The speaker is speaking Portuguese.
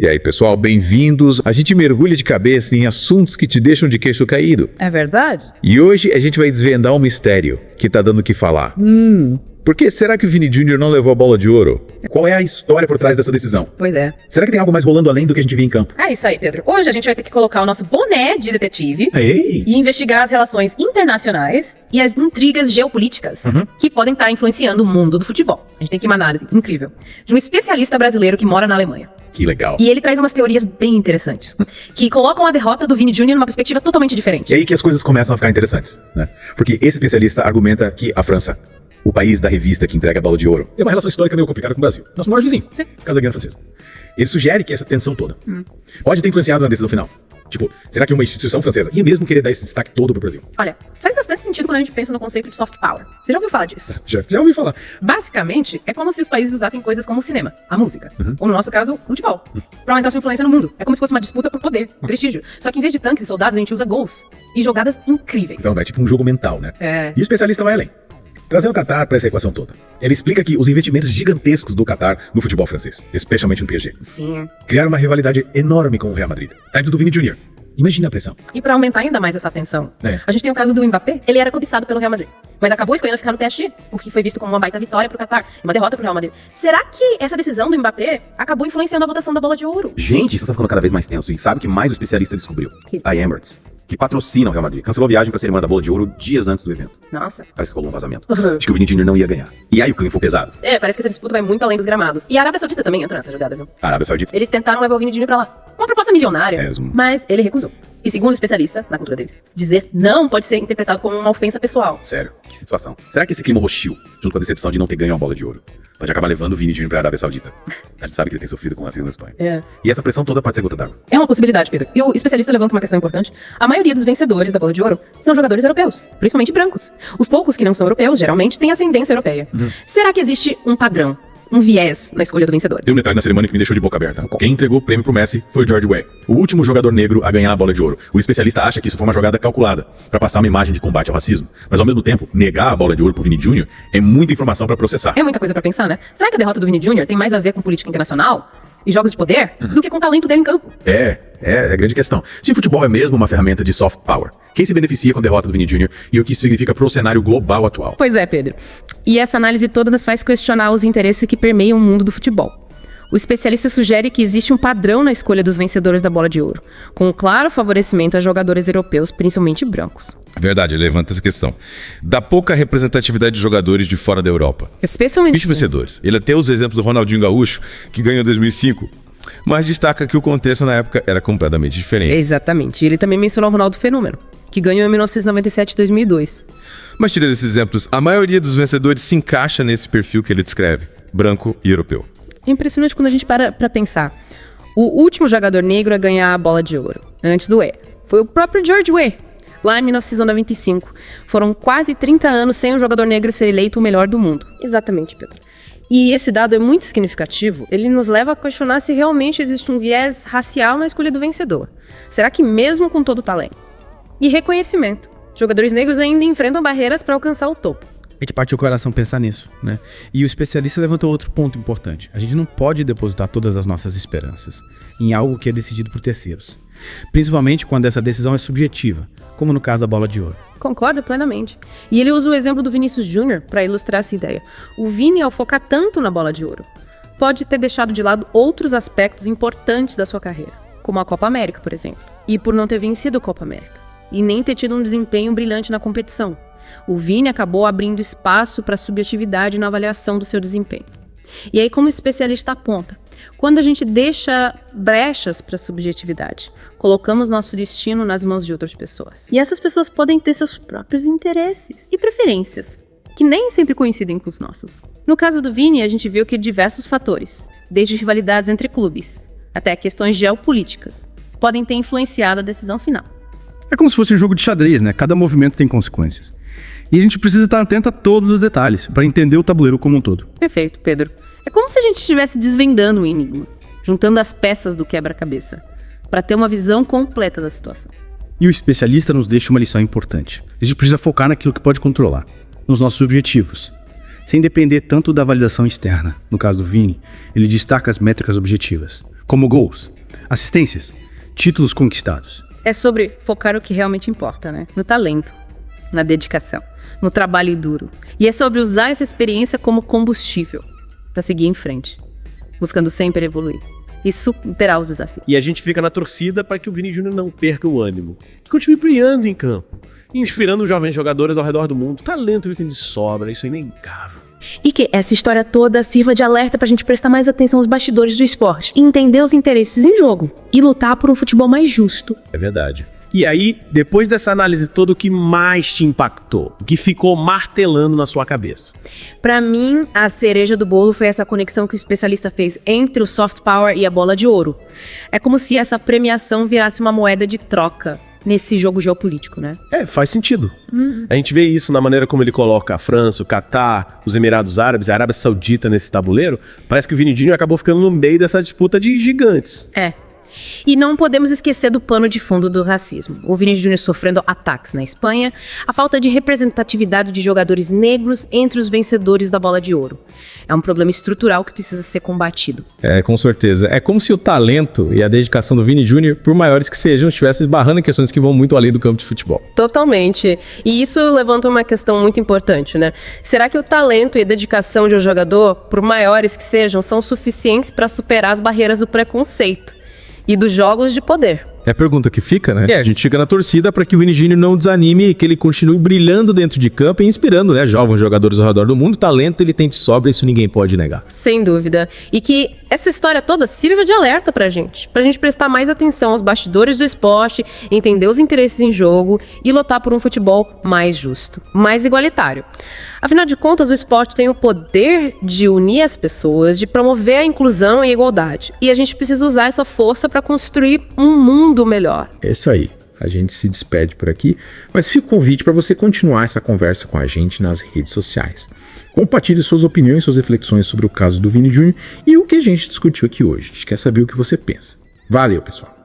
E aí, pessoal, bem-vindos. A gente mergulha de cabeça em assuntos que te deixam de queixo caído. É verdade? E hoje a gente vai desvendar um mistério que tá dando o que falar. Por que será que o Vini Jr. não levou a bola de ouro? Qual é a história por trás dessa decisão? Pois é. Será que tem algo mais rolando além do que a gente vê em campo? É isso aí, Pedro. Hoje a gente vai ter que colocar o nosso boné de detetive Ei! e investigar as relações internacionais e as intrigas geopolíticas que podem estar influenciando o mundo do futebol. A gente tem que uma análise incrível de um especialista brasileiro que mora na Alemanha. Que legal. E ele traz umas teorias bem interessantes, que colocam a derrota do Vini Jr. numa perspectiva totalmente diferente. E aí que as coisas começam a ficar interessantes, né? Porque esse especialista argumenta que a França, o país da revista que entrega a bola de ouro, tem uma relação histórica meio complicada com o Brasil. Nosso maior vizinho, Sim. Casa da Guiana Francesa. Ele sugere que essa tensão toda pode ter influenciado na decisão final. Tipo, será que uma instituição francesa ia mesmo querer dar esse destaque todo pro Brasil? Olha, faz bastante sentido quando a gente pensa no conceito de soft power. Você já ouviu falar disso? Já ouvi falar. Basicamente, é como se os países usassem coisas como o cinema, a música, ou no nosso caso, o futebol, pra aumentar sua influência no mundo. É como se fosse uma disputa por poder, prestígio. Só que em vez de tanques e soldados, a gente usa gols e jogadas incríveis. Então é tipo um jogo mental, né? É. E o especialista vai além, trazendo o Qatar para essa equação toda. Ele explica que os investimentos gigantescos do Qatar no futebol francês, especialmente no PSG, Sim. criaram uma rivalidade enorme com o Real Madrid, type do Vini Jr. Imagina a pressão. E pra aumentar ainda mais essa tensão, É. a gente tem o caso do Mbappé. Ele era cobiçado pelo Real Madrid, mas acabou escolhendo ficar no PSG, o que foi visto como uma baita vitória pro Qatar e uma derrota pro Real Madrid. Será que essa decisão do Mbappé acabou influenciando a votação da bola de ouro? Gente, isso tá ficando cada vez mais tenso. E sabe o que mais o especialista descobriu? Que? A Emirates, que patrocina o Real Madrid, cancelou a viagem pra cerimônia da bola de ouro dias antes do evento. Nossa. Parece que rolou um vazamento. Acho que o Vini Jr. não ia ganhar. E aí o clima foi pesado. É, parece que essa disputa vai muito além dos gramados. E a Arábia Saudita também entra nessa jogada, viu? A Arábia Saudita. Eles tentaram levar o Vini Jr. pra lá. Uma proposta milionária, Mesmo. mas ele recusou. E segundo o especialista, na cultura deles, dizer não pode ser interpretado como uma ofensa pessoal. Sério, que situação. Será que esse clima hostil, junto com a decepção de não ter ganho a bola de ouro, pode acabar levando o Vini Jr. pra Arábia Saudita? A gente sabe que ele tem sofrido com racismo na Espanha. É. E essa pressão toda pode ser gota d'água. É uma possibilidade, Pedro. E o especialista levanta uma questão importante. A maioria dos vencedores da bola de ouro são jogadores europeus, principalmente brancos. Os poucos que não são europeus, geralmente, têm ascendência europeia. Será que existe um padrão, um viés na escolha do vencedor? Tem um detalhe na cerimônia que me deixou de boca aberta. Quem entregou o prêmio pro Messi foi o George Weah, o último jogador negro a ganhar a bola de ouro. O especialista acha que isso foi uma jogada calculada para passar uma imagem de combate ao racismo. Mas ao mesmo tempo, negar a bola de ouro pro Vini Jr. é muita informação para processar. É muita coisa pra pensar, né? Será que a derrota do Vini Jr. tem mais a ver com política internacional e jogos de poder do que com o talento dele em campo? É a grande questão. Se o futebol é mesmo uma ferramenta de soft power, quem se beneficia com a derrota do Vini Jr. e o que isso significa pro cenário global atual? Pois é, Pedro. E essa análise toda nos faz questionar os interesses que permeiam o mundo do futebol. O especialista sugere que existe um padrão na escolha dos vencedores da bola de ouro, com um claro favorecimento a jogadores europeus, principalmente brancos. Verdade, ele levanta essa questão. Da pouca representatividade de jogadores de fora da Europa. Especialmente... 20 vencedores. Ele até usa o exemplo do Ronaldinho Gaúcho, que ganhou em 2005, mas destaca que o contexto na época era completamente diferente. Exatamente. E ele também mencionou o Ronaldo Fenômeno, que ganhou em 1997 e 2002. Mas tirando esses exemplos, a maioria dos vencedores se encaixa nesse perfil que ele descreve, branco e europeu. É impressionante quando a gente para pra pensar. O último jogador negro a ganhar a bola de ouro, antes do Weah, foi o próprio George Weah, lá em 1995. Foram quase 30 anos sem um jogador negro ser eleito o melhor do mundo. Exatamente, Pedro. E esse dado é muito significativo. Ele nos leva a questionar se realmente existe um viés racial na escolha do vencedor. Será que mesmo com todo o talento e reconhecimento, jogadores negros ainda enfrentam barreiras para alcançar o topo? A gente parte o coração pensar nisso, né? E o especialista levantou outro ponto importante. A gente não pode depositar todas as nossas esperanças em algo que é decidido por terceiros. Principalmente quando essa decisão é subjetiva, como no caso da bola de ouro. Concordo plenamente. E ele usa o exemplo do Vinícius Júnior para ilustrar essa ideia. O Vini, ao focar tanto na bola de ouro, pode ter deixado de lado outros aspectos importantes da sua carreira, como a Copa América, por exemplo. E por não ter vencido a Copa América, e nem ter tido um desempenho brilhante na competição. O Vini acabou abrindo espaço para subjetividade na avaliação do seu desempenho. E aí, como o especialista aponta, quando a gente deixa brechas para subjetividade, colocamos nosso destino nas mãos de outras pessoas. E essas pessoas podem ter seus próprios interesses e preferências, que nem sempre coincidem com os nossos. No caso do Vini, a gente viu que diversos fatores, desde rivalidades entre clubes até questões geopolíticas, podem ter influenciado a decisão final. É como se fosse um jogo de xadrez, né? Cada movimento tem consequências. E a gente precisa estar atento a todos os detalhes para entender o tabuleiro como um todo. Perfeito, Pedro. É como se a gente estivesse desvendando o enigma, juntando as peças do quebra-cabeça, para ter uma visão completa da situação. E o especialista nos deixa uma lição importante. A gente precisa focar naquilo que pode controlar, nos nossos objetivos, sem depender tanto da validação externa. No caso do Vini, ele destaca as métricas objetivas. como gols, assistências, títulos conquistados. É sobre focar o que realmente importa, né? No talento, na dedicação, no trabalho duro. E é sobre usar essa experiência como combustível para seguir em frente, buscando sempre evoluir e superar os desafios. E a gente fica na torcida para que o Vini Júnior não perca o ânimo. Que continue brilhando em campo, inspirando jovens jogadores ao redor do mundo. Talento ele tem de sobra, isso é inegável. E que essa história toda sirva de alerta pra gente prestar mais atenção aos bastidores do esporte, entender os interesses em jogo e lutar por um futebol mais justo. É verdade. E aí, depois dessa análise toda, o que mais te impactou? O que ficou martelando na sua cabeça? Pra mim, a cereja do bolo foi essa conexão que o especialista fez entre o soft power e a bola de ouro. É como se essa premiação virasse uma moeda de troca nesse jogo geopolítico, né? Faz sentido. A gente vê isso na maneira como ele coloca a França, o Catar, os Emirados Árabes, a Arábia Saudita nesse tabuleiro. Parece que o Vini Júnior acabou ficando no meio dessa disputa de gigantes. E não podemos esquecer do pano de fundo do racismo. O Vini Júnior sofrendo ataques na Espanha, a falta de representatividade de jogadores negros entre os vencedores da Bola de Ouro. É um problema estrutural que precisa ser combatido. Com certeza. É como se o talento e a dedicação do Vini Júnior, por maiores que sejam, estivessem esbarrando em questões que vão muito além do campo de futebol. Totalmente. E isso levanta uma questão muito importante, né? Será que o talento e a dedicação de um jogador, por maiores que sejam, são suficientes para superar as barreiras do preconceito e dos jogos de poder? É a pergunta que fica, né? A gente fica na torcida para que o Vini Júnior não desanime e que ele continue brilhando dentro de campo e inspirando, né, jovens jogadores ao redor do mundo. Talento ele tem de sobra, isso ninguém pode negar. Sem dúvida. E que essa história toda sirva de alerta pra gente prestar mais atenção aos bastidores do esporte, entender os interesses em jogo e lutar por um futebol mais justo, mais igualitário. Afinal de contas, o esporte tem o poder de unir as pessoas, de promover a inclusão e a igualdade. E a gente precisa usar essa força para construir um mundo melhor. É isso aí. A gente se despede por aqui, mas fica o convite para você continuar essa conversa com a gente nas redes sociais. Compartilhe suas opiniões, suas reflexões sobre o caso do Vini Júnior e o que a gente discutiu aqui hoje. A gente quer saber o que você pensa. Valeu, pessoal!